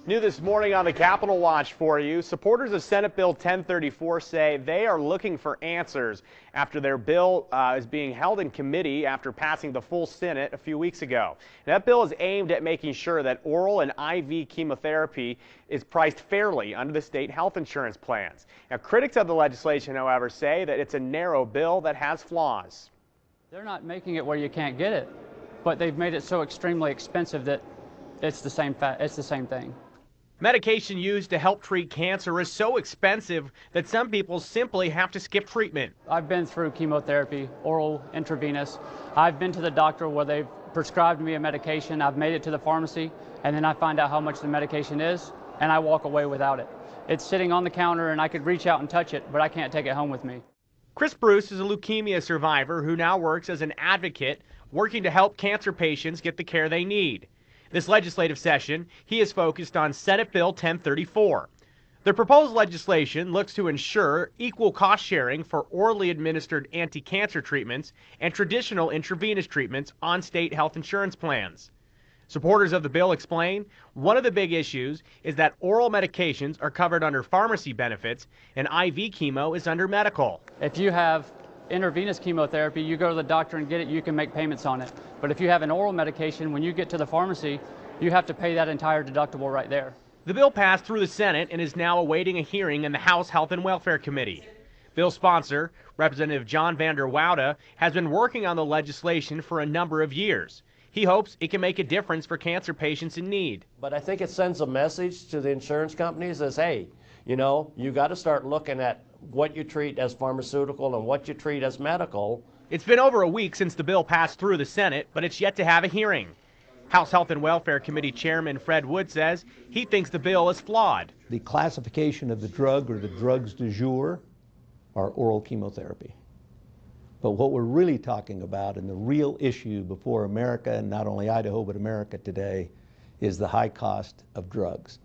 New this morning on the Capitol Watch for you, supporters of Senate Bill 1034 say they are looking for answers after their bill is being held in committee after passing the full Senate a few weeks ago. That bill is aimed at making sure that oral and IV chemotherapy is priced fairly under the state health insurance plans. Now, critics of the legislation, however, say that it's a narrow bill that has flaws. They're not making it where you can't get it, but they've made it so extremely expensive that it's the same thing. Medication used to help treat cancer is so expensive that some people simply have to skip treatment. I've been through chemotherapy, oral, intravenous. I've been to the doctor where they've prescribed me a medication. I've made it to the pharmacy, and then I find out how much the medication is, and I walk away without it. It's sitting on the counter, and I could reach out and touch it, but I can't take it home with me. Chris Bruce is a leukemia survivor who now works as an advocate, working to help cancer patients get the care they need. This legislative session, he is focused on Senate Bill 1034. The proposed legislation looks to ensure equal cost sharing for orally administered anti-cancer treatments and traditional intravenous treatments on state health insurance plans. Supporters of the bill explain one of the big issues is that oral medications are covered under pharmacy benefits and IV chemo is under medical. If you have intravenous chemotherapy, you go to the doctor and get it, you can make payments on it. But if you have an oral medication, when you get to the pharmacy, you have to pay that entire deductible right there. The bill passed through the Senate and is now awaiting a hearing in the House Health and Welfare Committee. Bill sponsor, Representative John Vander Woude, has been working on the legislation for a number of years. He hopes it can make a difference for cancer patients in need. But I think it sends a message to the insurance companies as, hey, you know, you got to start looking at what you treat as pharmaceutical and what you treat as medical. It's been over a week since the bill passed through the Senate, but it's yet to have a hearing. House Health and Welfare Committee Chairman Fred Wood says he thinks the bill is flawed. The classification of the drug or the drugs du jour are oral chemotherapy. But what we're really talking about, and the real issue before America, and not only Idaho but America today, is the high cost of drugs.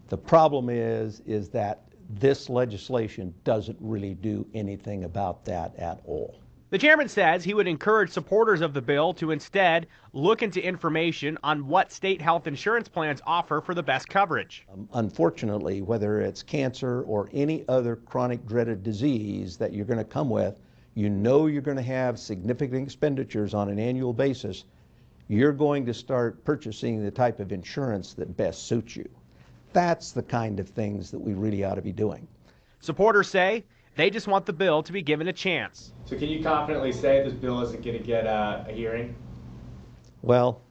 The problem is that this legislation doesn't really do anything about that at all. The chairman says he would encourage supporters of the bill to instead look into information on what state health insurance plans offer for the best coverage. Unfortunately, whether it's cancer or any other chronic dreaded disease that you're going to come with, you know you're going to have significant expenditures on an annual basis. You're going to start purchasing the type of insurance that best suits you. That's the kind of things that we really ought to be doing. Supporters say they just want the bill to be given a chance. So can you confidently say this bill isn't going to get a hearing? Well,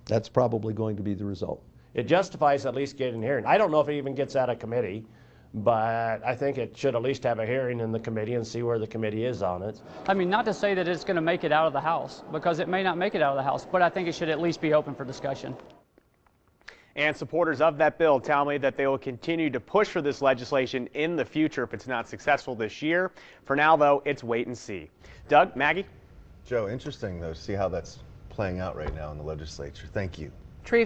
that's probably going to be the result. It justifies at least getting a hearing. I don't know if it even gets out of committee, but I think it should at least have a hearing in the committee and see where the committee is on it. I mean, not to say that it's going to make it out of the House, because it may not make it out of the House, but I think it should at least be open for discussion. And supporters of that bill tell me that they will continue to push for this legislation in the future if it's not successful this year. For now, though, it's wait and see. Doug, Maggie? Joe, interesting, though, to see how that's playing out right now in the legislature. Thank you. Tree